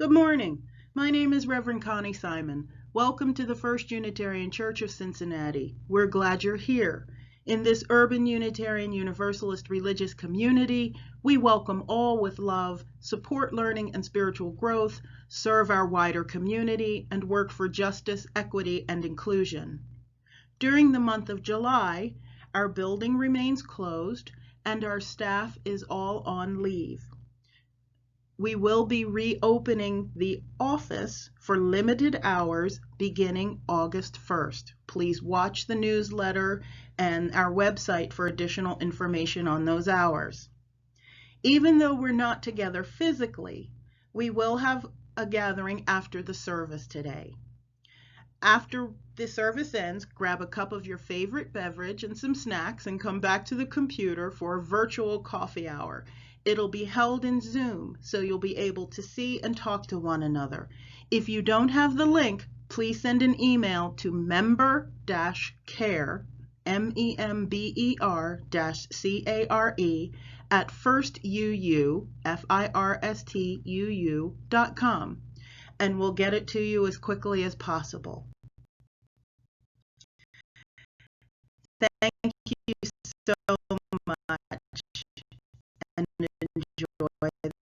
Good morning. My name is Reverend Connie Simon. Welcome to the First Unitarian Church of Cincinnati. We're glad you're here. In this urban Unitarian Universalist religious community, we welcome all with love, support learning and spiritual growth, serve our wider community, and work for justice, equity, and inclusion. During the month of July, our building remains closed and our staff is all on leave. We will be reopening the office for limited hours beginning August 1st. Please watch the newsletter and our website for additional information on those hours. Even though we're not together physically, we will have a gathering after the service today. After the service ends, grab a cup of your favorite beverage and some snacks and come back to the computer for a virtual coffee hour. It'll be held in Zoom, so you'll be able to see and talk to one another. If you don't have the link, please send an email to member-care, member-care, at firstuu.com, and we'll get it to you as quickly as possible. Thank you so much and enjoy the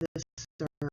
service.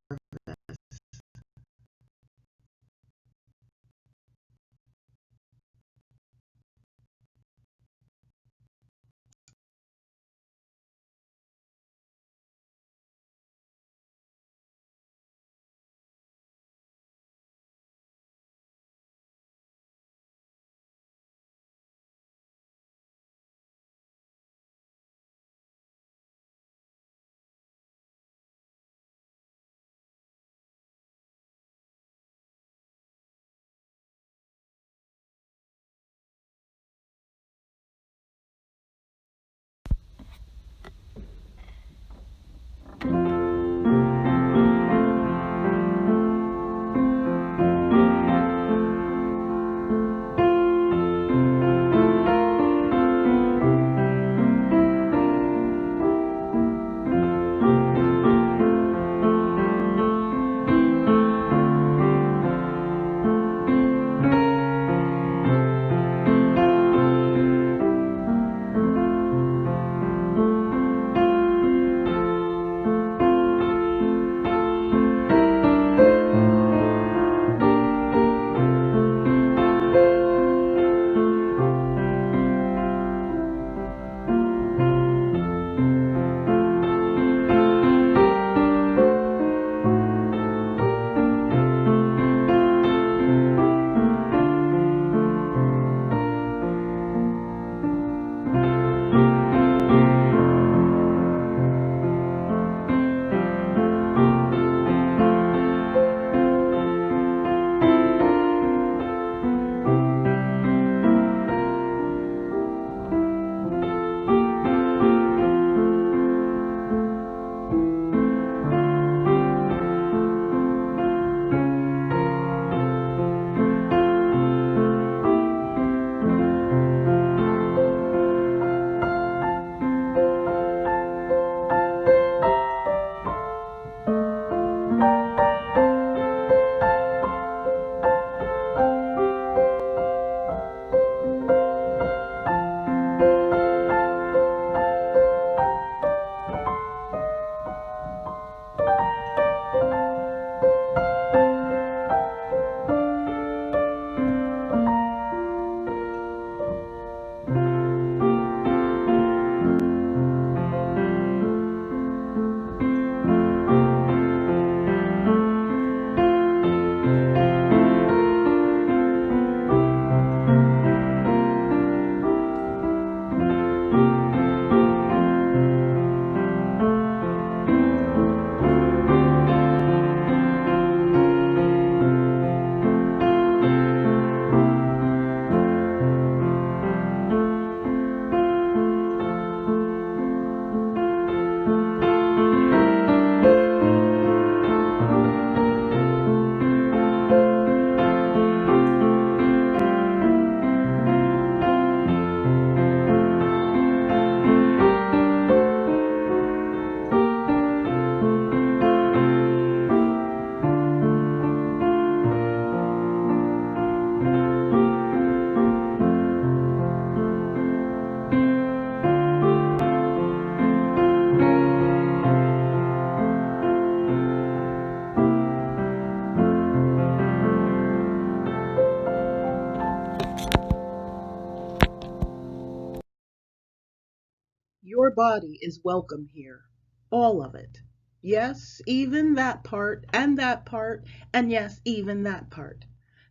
body is welcome here. All of it. Yes, even that part, and that part, and yes, even that part.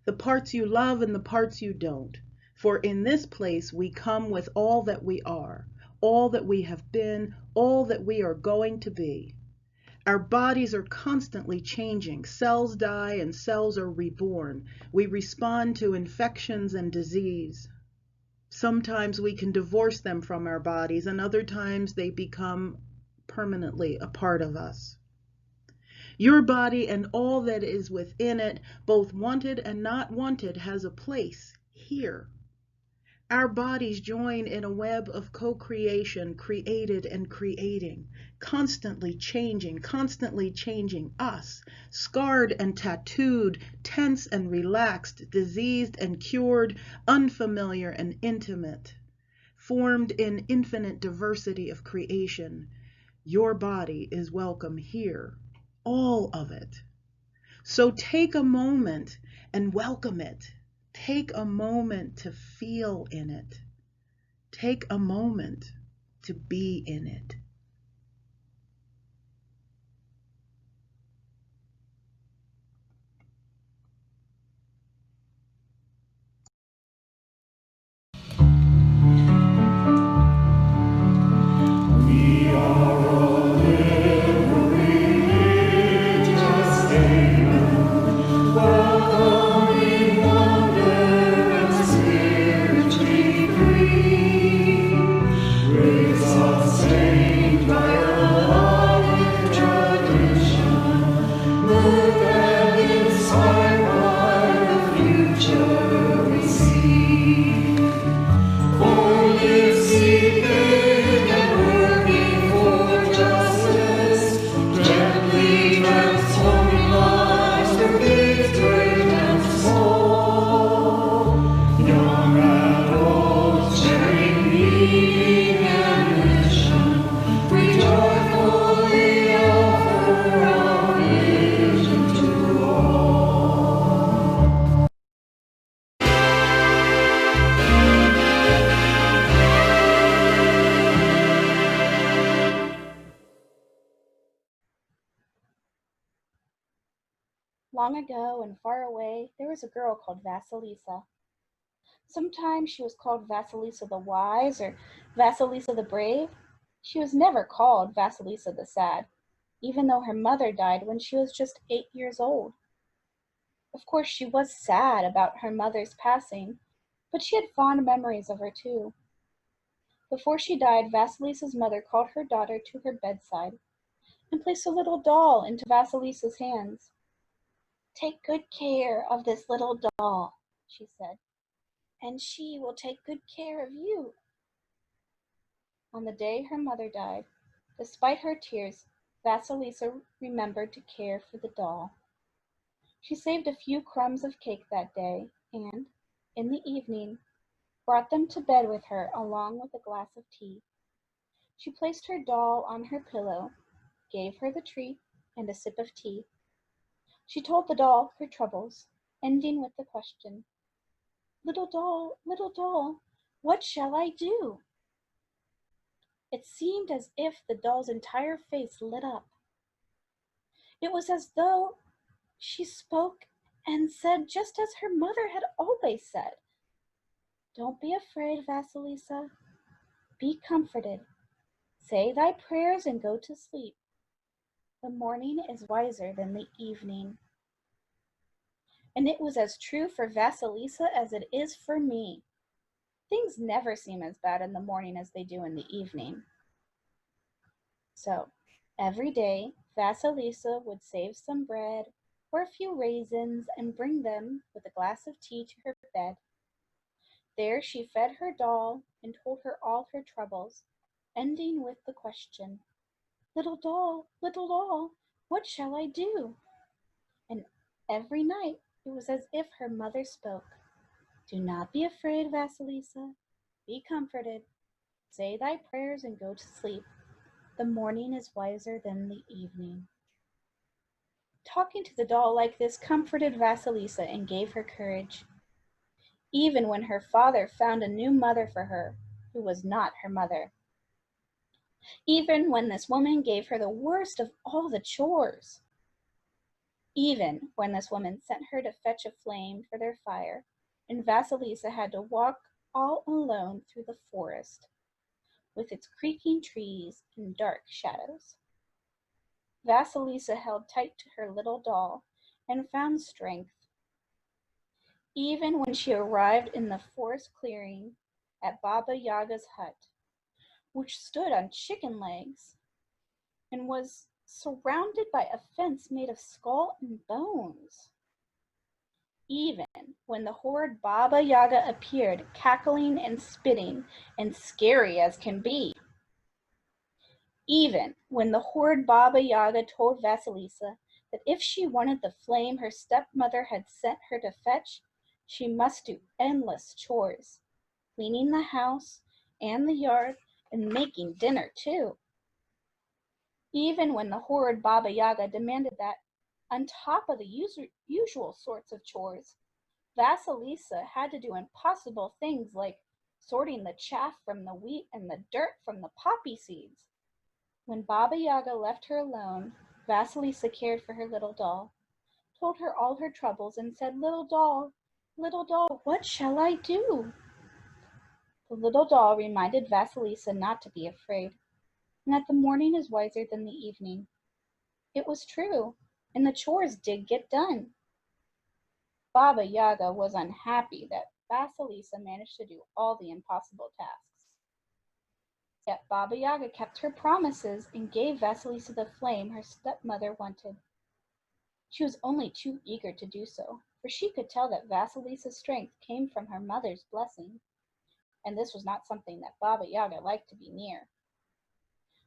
The parts you love and the parts you don't. For in this place we come with all that we are, all that we have been, all that we are going to be. Our bodies are constantly changing. Cells die and cells are reborn. We respond to infections and disease. Sometimes we can divorce them from our bodies, and other times they become permanently a part of us. Your body and all that is within it, both wanted and not wanted, has a place here. Our bodies join in a web of co-creation, created and creating, constantly changing us, scarred and tattooed, tense and relaxed, diseased and cured, unfamiliar and intimate, formed in infinite diversity of creation. Your body is welcome here, all of it. So take a moment and welcome it. Take a moment to feel in it. Take a moment to be in it. We are a living, religious haven, welcoming wonder and spiritually free. Grace unstained by a life tradition, moved and inspired by the future we see. Only seeking and working for justice, gently transforming lives through big, great, and small. Young and old, sharing meaning and mission, we joyfully offer our vision to all. Long ago and far away, there was a girl called Vasilisa. Sometimes she was called Vasilisa the Wise or Vasilisa the Brave. She was never called Vasilisa the Sad, even though her mother died when she was just 8 years old. Of course, she was sad about her mother's passing, but she had fond memories of her too. Before she died, Vasilisa's mother called her daughter to her bedside and placed a little doll into Vasilisa's hands. "Take good care of this little doll," she said, "and she will take good care of you." On the day her mother died, despite her tears, Vasilisa remembered to care for the doll. She saved a few crumbs of cake that day and, in the evening, brought them to bed with her along with a glass of tea. She placed her doll on her pillow, gave her the treat and a sip of tea. She told the doll her troubles, ending with the question, little doll, what shall I do?" It seemed as if the doll's entire face lit up. It was as though she spoke and said just as her mother had always said, "Don't be afraid, Vasilisa. Be comforted. Say thy prayers and go to sleep. The morning is wiser than the evening." And it was as true for Vasilisa as it is for me. Things never seem as bad in the morning as they do in the evening. So, every day, Vasilisa would save some bread or a few raisins and bring them with a glass of tea to her bed. There she fed her doll and told her all her troubles, ending with the question, little doll, what shall I do?" And every night it was as if her mother spoke. "Do not be afraid, Vasilisa. Be comforted. Say thy prayers and go to sleep. The morning is wiser than the evening." Talking to the doll like this comforted Vasilisa and gave her courage. Even when her father found a new mother for her, who was not her mother. even when this woman gave her the worst of all the chores. Even when this woman sent her to fetch a flame for their fire, and Vasilisa had to walk all alone through the forest, with its creaking trees and dark shadows. Vasilisa held tight to her little doll and found strength. Even when she arrived in the forest clearing at Baba Yaga's hut, which stood on chicken legs and was surrounded by a fence made of skull and bones. Even when the horrid Baba Yaga appeared, cackling and spitting and scary as can be. Even when the horrid Baba Yaga told Vasilisa that if she wanted the flame her stepmother had sent her to fetch, she must do endless chores, cleaning the house and the yard and making dinner too. Even when the horrid Baba Yaga demanded that, on top of the usual sorts of chores, Vasilisa had to do impossible things like sorting the chaff from the wheat and the dirt from the poppy seeds. When Baba Yaga left her alone, Vasilisa cared for her little doll, told her all her troubles, and said, little doll, what shall I do?" The little doll reminded Vasilisa not to be afraid, and that the morning is wiser than the evening. It was true, and the chores did get done. Baba Yaga was unhappy that Vasilisa managed to do all the impossible tasks. Yet Baba Yaga kept her promises and gave Vasilisa the flame her stepmother wanted. She was only too eager to do so, for she could tell that Vasilisa's strength came from her mother's blessing, and this was not something that Baba Yaga liked to be near.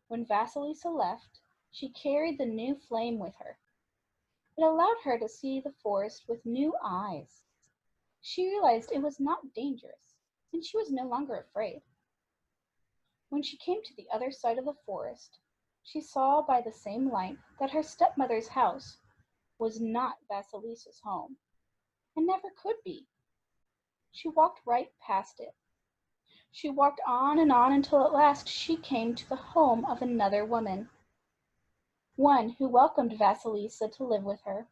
When Vasilisa left, she carried the new flame with her. It allowed her to see the forest with new eyes. She realized it was not dangerous, and she was no longer afraid. When she came to the other side of the forest, she saw by the same light that her stepmother's house was not Vasilisa's home, and never could be. She walked right past it. She walked on until at last she came to the home of another woman, one who welcomed Vasilisa to live with her.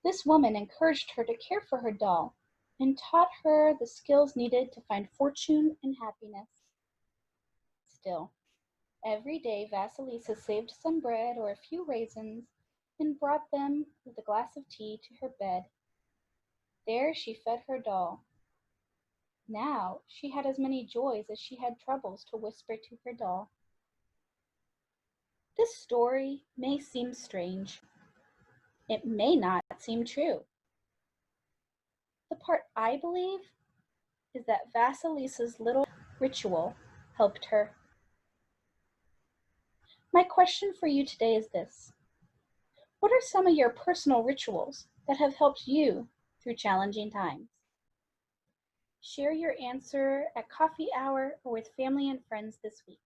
This woman encouraged her to care for her doll and taught her the skills needed to find fortune and happiness. Still, every day Vasilisa saved some bread or a few raisins and brought them with a glass of tea to her bed. There she fed her doll. Now she had as many joys as she had troubles to whisper to her doll. This story may seem strange. It may not seem true. The part I believe is that Vasilisa's little ritual helped her. My question for you today is this: what are some of your personal rituals that have helped you through challenging times? Share your answer at coffee hour or with family and friends this week.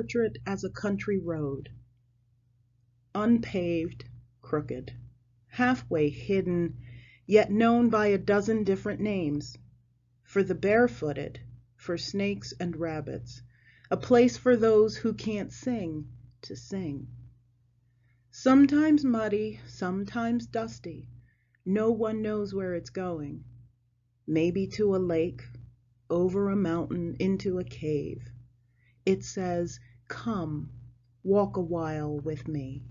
self-portrait as a country road, unpaved, crooked, halfway hidden, yet known by a dozen different names. For the barefooted, for snakes and rabbits, a place for those who can't sing to sing. Sometimes muddy, sometimes dusty, no one knows where it's going. Maybe to a lake, over a mountain, into a cave. It says, "Come, walk a while with me."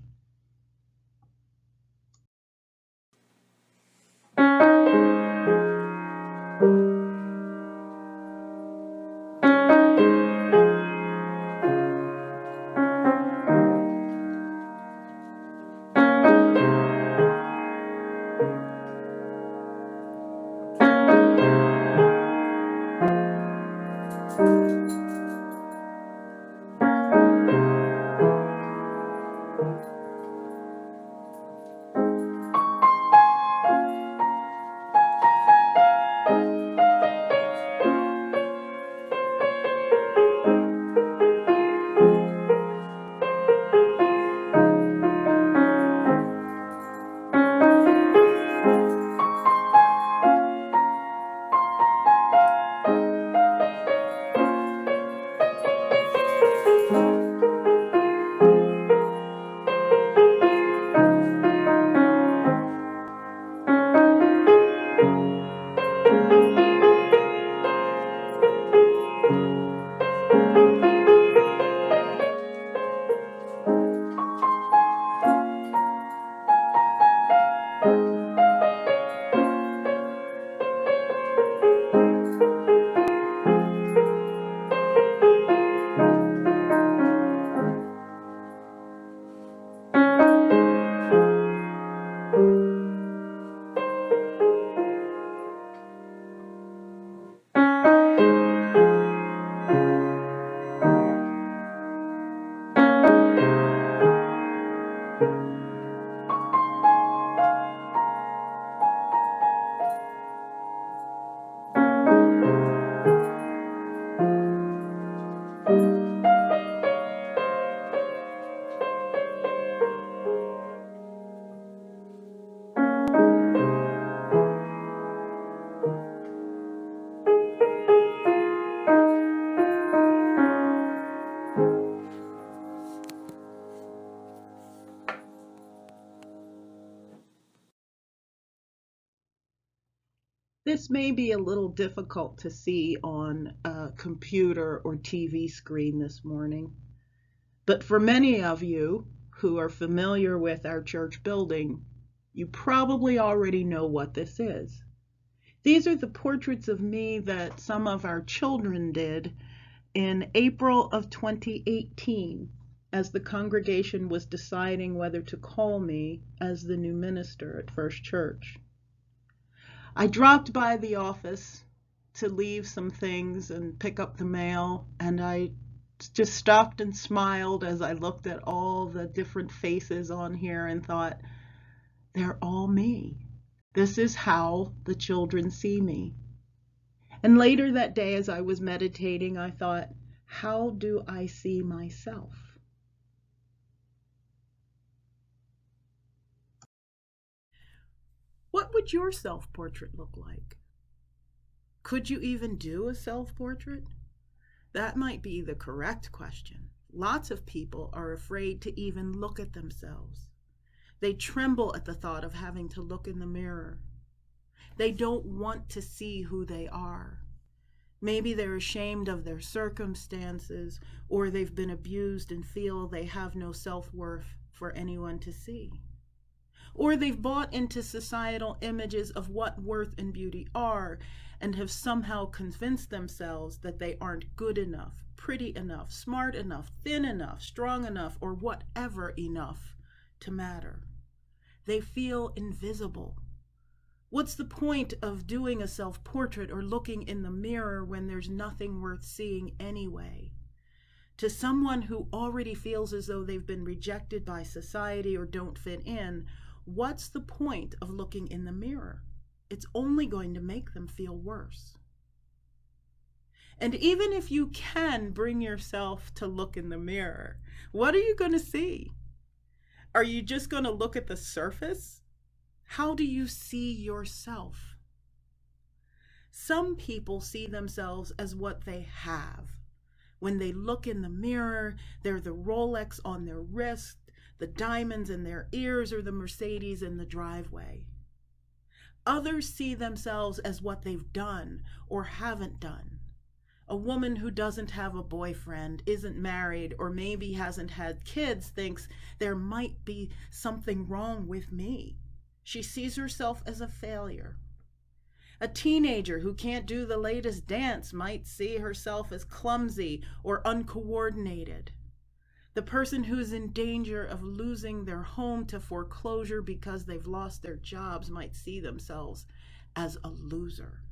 This may be a little difficult to see on a computer or TV screen this morning, but for many of you who are familiar with our church building, you probably already know what this is. These are the portraits of me that some of our children did in April of 2018 as the congregation was deciding whether to call me as the new minister at First Church. I dropped by the office to leave some things and pick up the mail, and I just stopped and smiled as I looked at all the different faces on here and thought, they're all me. This is how the children see me. And later that day, as I was meditating, I thought, how do I see myself? What would your self-portrait look like? Could you even do a self-portrait? That might be the correct question. Lots of people are afraid to even look at themselves. They tremble at the thought of having to look in the mirror. They don't want to see who they are. Maybe they're ashamed of their circumstances, or they've been abused and feel they have no self-worth for anyone to see. Or they've bought into societal images of what worth and beauty are and have somehow convinced themselves that they aren't good enough, pretty enough, smart enough, thin enough, strong enough, or whatever enough to matter. They feel invisible. What's the point of doing a self-portrait or looking in the mirror when there's nothing worth seeing anyway? To someone who already feels as though they've been rejected by society or don't fit in, what's the point of looking in the mirror? It's only going to make them feel worse. And even if you can bring yourself to look in the mirror, what are you going to see? Are you just going to look at the surface? How do you see yourself? Some people see themselves as what they have. When they look in the mirror, they're the Rolex on their wrist, the diamonds in their ears, or the Mercedes in the driveway. Others see themselves as what they've done or haven't done. A woman who doesn't have a boyfriend, isn't married, or maybe hasn't had kids thinks there might be something wrong with me. She sees herself as a failure. A teenager who can't do the latest dance might see herself as clumsy or uncoordinated. The person who's in danger of losing their home to foreclosure because they've lost their jobs might see themselves as a loser.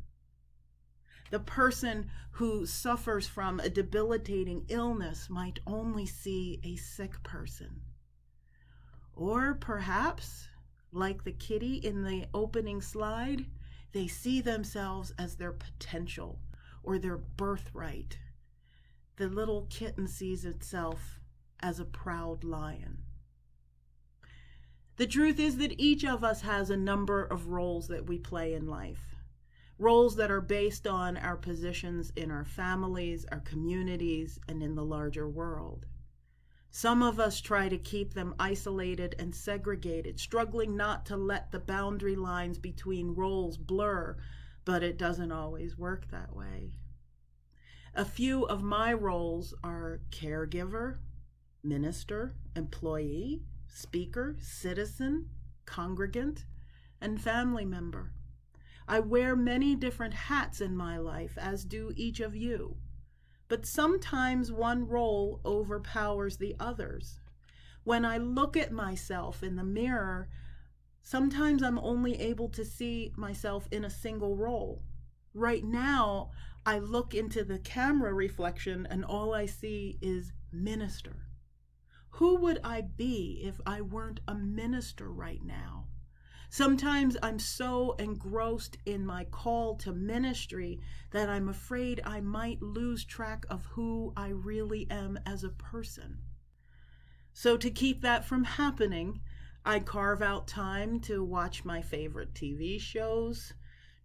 The person who suffers from a debilitating illness might only see a sick person. Or perhaps, like the kitty in the opening slide, they see themselves as their potential or their birthright. The little kitten sees itself as a proud lion. The truth is that each of us has a number of roles that we play in life. Roles that are based on our positions in our families, our communities, and in the larger world. Some of us try to keep them isolated and segregated, struggling not to let the boundary lines between roles blur, but it doesn't always work that way. A few of my roles are caregiver, minister, employee, speaker, citizen, congregant, and family member. I wear many different hats in my life, as do each of you. But sometimes one role overpowers the others. When I look at myself in the mirror, sometimes I'm only able to see myself in a single role. Right now, I look into the camera reflection and all I see is minister. Who would I be if I weren't a minister right now? Sometimes I'm so engrossed in my call to ministry that I'm afraid I might lose track of who I really am as a person. So to keep that from happening, I carve out time to watch my favorite TV shows,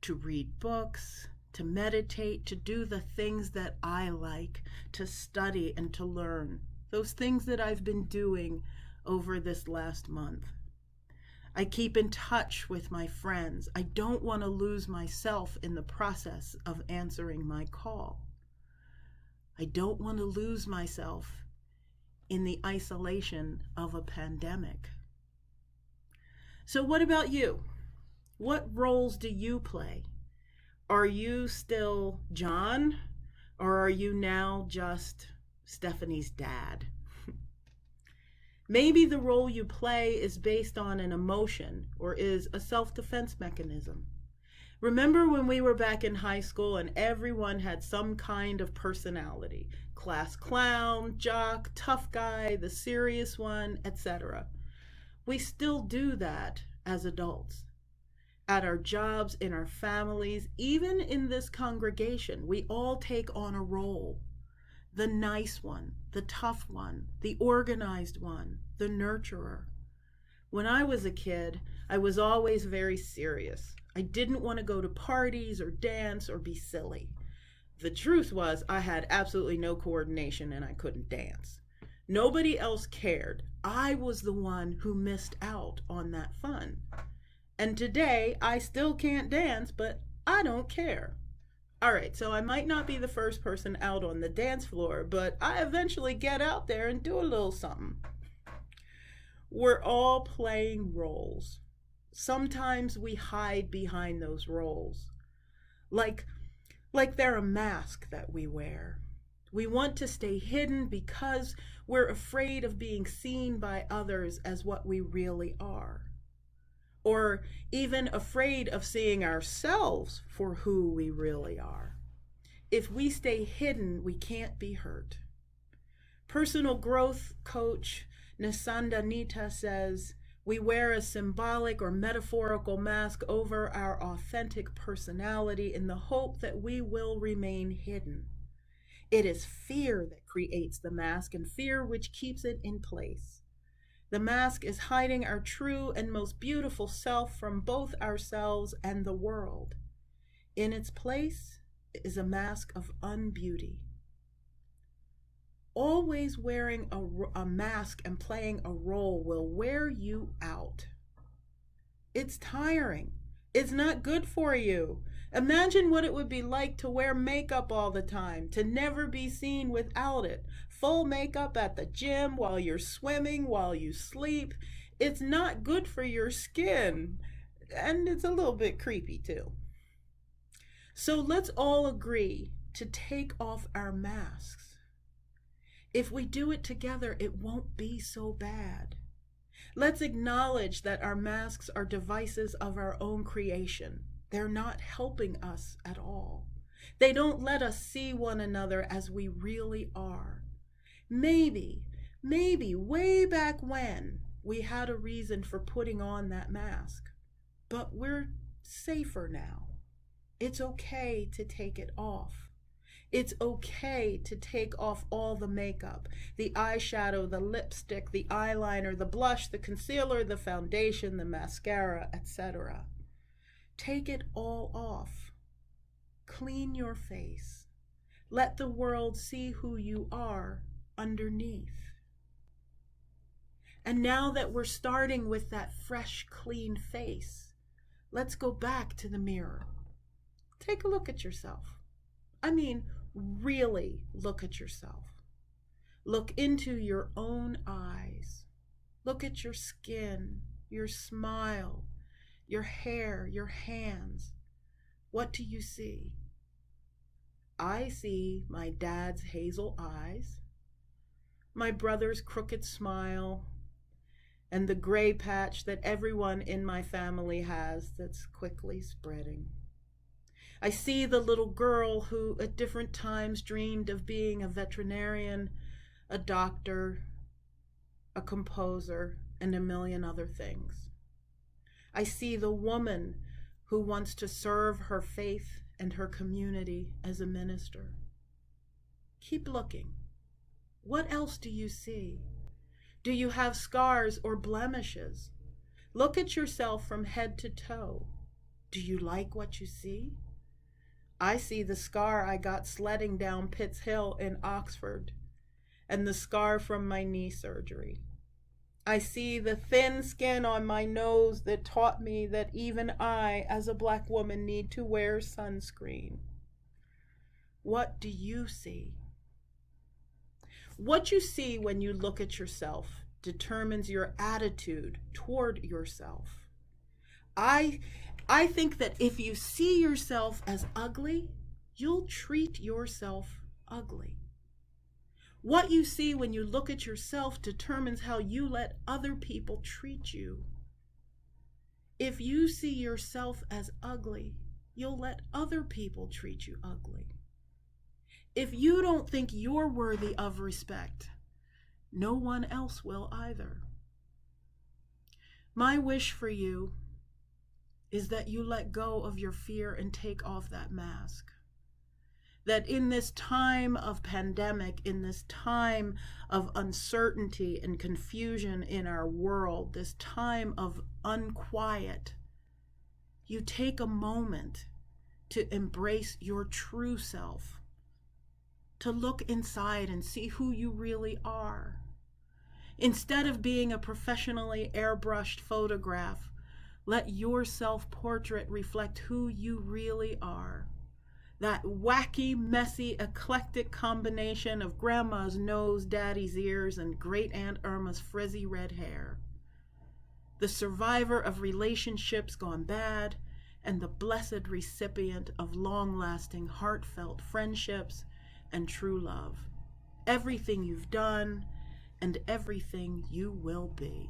to read books, to meditate, to do the things that I like, to study and to learn. Those things that I've been doing over this last month. I keep in touch with my friends. I don't want to lose myself in the process of answering my call. I don't want to lose myself in the isolation of a pandemic. So what about you? What roles do you play? Are you still John, or are you now just Stephanie's dad? Maybe the role you play is based on an emotion or is a self-defense mechanism. Remember when we were back in high school and everyone had some kind of personality? Class clown, jock, tough guy, the serious one, etc. We still do that as adults. At our jobs, in our families, even in this congregation, we all take on a role. The nice one, the tough one, the organized one, the nurturer. When I was a kid, I was always very serious. I didn't want to go to parties or dance or be silly. The truth was I had absolutely no coordination and I couldn't dance. Nobody else cared. I was the one who missed out on that fun. And today I still can't dance, but I don't care. All right, so I might not be the first person out on the dance floor, but I eventually get out there and do a little something. We're all playing roles. Sometimes we hide behind those roles, like they're a mask that we wear. We want to stay hidden because we're afraid of being seen by others as what we really are, or even afraid of seeing ourselves for who we really are. If we stay hidden, we can't be hurt. Personal growth coach Nisandanita says, we wear a symbolic or metaphorical mask over our authentic personality in the hope that we will remain hidden. It is fear that creates the mask, and fear which keeps it in place. The mask is hiding our true and most beautiful self from both ourselves and the world. In its place is a mask of unbeauty. Always wearing a mask and playing a role will wear you out. It's tiring. It's not good for you. Imagine what it would be like to wear makeup all the time, to never be seen without it. Full makeup at the gym, while you're swimming, while you sleep. It's not good for your skin. And it's a little bit creepy too. So let's all agree to take off our masks. If we do it together, it won't be so bad. Let's acknowledge that our masks are devices of our own creation. They're not helping us at all. They don't let us see one another as we really are. Maybe way back when, we had a reason for putting on that mask. But we're safer now. It's okay to take it off. It's okay to take off all the makeup, the eyeshadow, the lipstick, the eyeliner, the blush, the concealer, the foundation, the mascara, etc. Take it all off. Clean your face. Let the world see who you are underneath. And now that we're starting with that fresh, clean face, let's go back to the mirror. Take a look at yourself. I mean, really look at yourself. Look into your own eyes. Look at your skin, your smile, your hair, your hands. What do you see? I see my dad's hazel eyes, my brother's crooked smile, and the gray patch that everyone in my family has that's quickly spreading. I see the little girl who at different times dreamed of being a veterinarian, a doctor, a composer, and a million other things. I see the woman who wants to serve her faith and her community as a minister. Keep looking. What else do you see? Do you have scars or blemishes? Look at yourself from head to toe. Do you like what you see? I see the scar I got sledding down Pitt's Hill in Oxford, and the scar from my knee surgery. I see the thin skin on my nose that taught me that even I, as a Black woman, need to wear sunscreen. What do you see? What you see when you look at yourself determines your attitude toward yourself. I think that if you see yourself as ugly, you'll treat yourself ugly. What you see when you look at yourself determines how you let other people treat you. If you see yourself as ugly, you'll let other people treat you ugly. If you don't think you're worthy of respect, no one else will either. My wish for you is that you let go of your fear and take off that mask. That in this time of pandemic, in this time of uncertainty and confusion in our world, this time of unquiet, you take a moment to embrace your true self, to look inside and see who you really are. Instead of being a professionally airbrushed photograph, let your self-portrait reflect who you really are. That wacky, messy, eclectic combination of grandma's nose, daddy's ears, and great Aunt Irma's frizzy red hair. The survivor of relationships gone bad, and the blessed recipient of long-lasting, heartfelt friendships and true love. Everything you've done and everything you will be.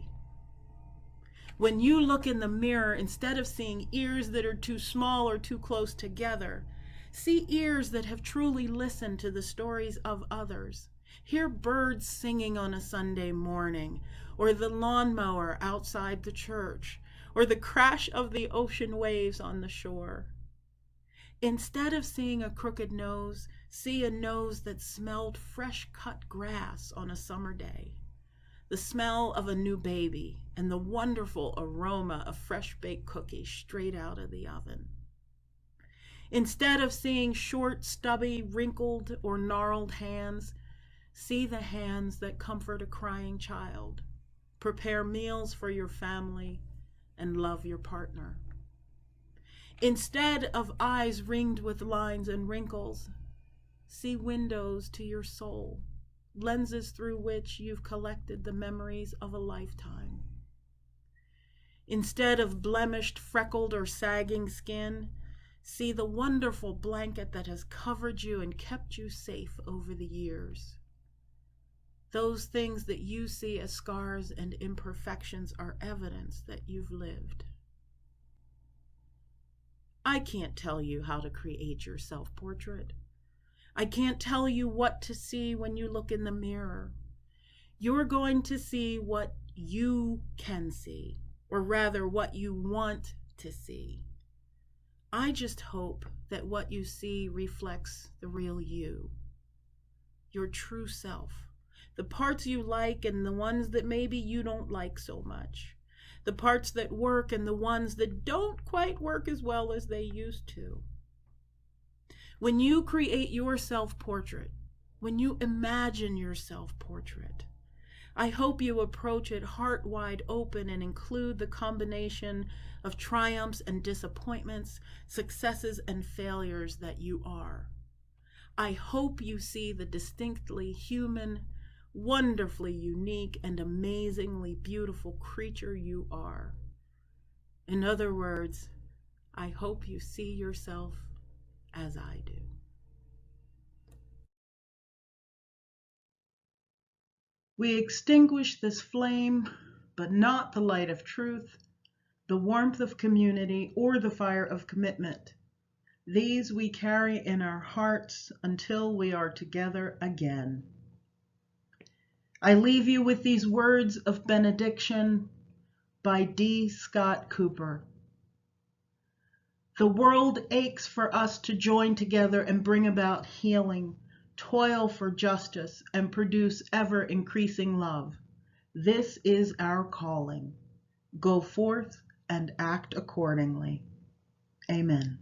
When you look in the mirror, instead of seeing ears that are too small or too close together, see ears that have truly listened to the stories of others. Hear birds singing on a Sunday morning, or the lawnmower outside the church, or the crash of the ocean waves on the shore. Instead of seeing a crooked nose, See a nose that smelled fresh-cut grass on a summer day, the smell of a new baby, and the wonderful aroma of fresh-baked cookies straight out of the oven. Instead of seeing short, stubby, wrinkled, or gnarled hands, see the hands that comfort a crying child, prepare meals for your family, and love your partner. Instead of eyes ringed with lines and wrinkles, see windows to your soul, lenses through which you've collected the memories of a lifetime. Instead of blemished, freckled, or sagging skin, see the wonderful blanket that has covered you and kept you safe over the years. Those things that you see as scars and imperfections are evidence that you've lived. I can't tell you how to create your self-portrait. I can't tell you what to see when you look in the mirror. You're going to see what you can see, or rather what you want to see. I just hope that what you see reflects the real you, your true self, the parts you like and the ones that maybe you don't like so much, the parts that work and the ones that don't quite work as well as they used to. When you create your self-portrait, when you imagine your self-portrait, I hope you approach it heart wide open and include the combination of triumphs and disappointments, successes and failures that you are. I hope you see the distinctly human, wonderfully unique, and amazingly beautiful creature you are. In other words, I hope you see yourself as I do. We extinguish this flame, but not the light of truth, the warmth of community, or the fire of commitment. These we carry in our hearts until we are together again. I leave you with these words of benediction by D. Scott Cooper. The world aches for us to join together and bring about healing, toil for justice, and produce ever-increasing love. This is our calling. Go forth and act accordingly. Amen.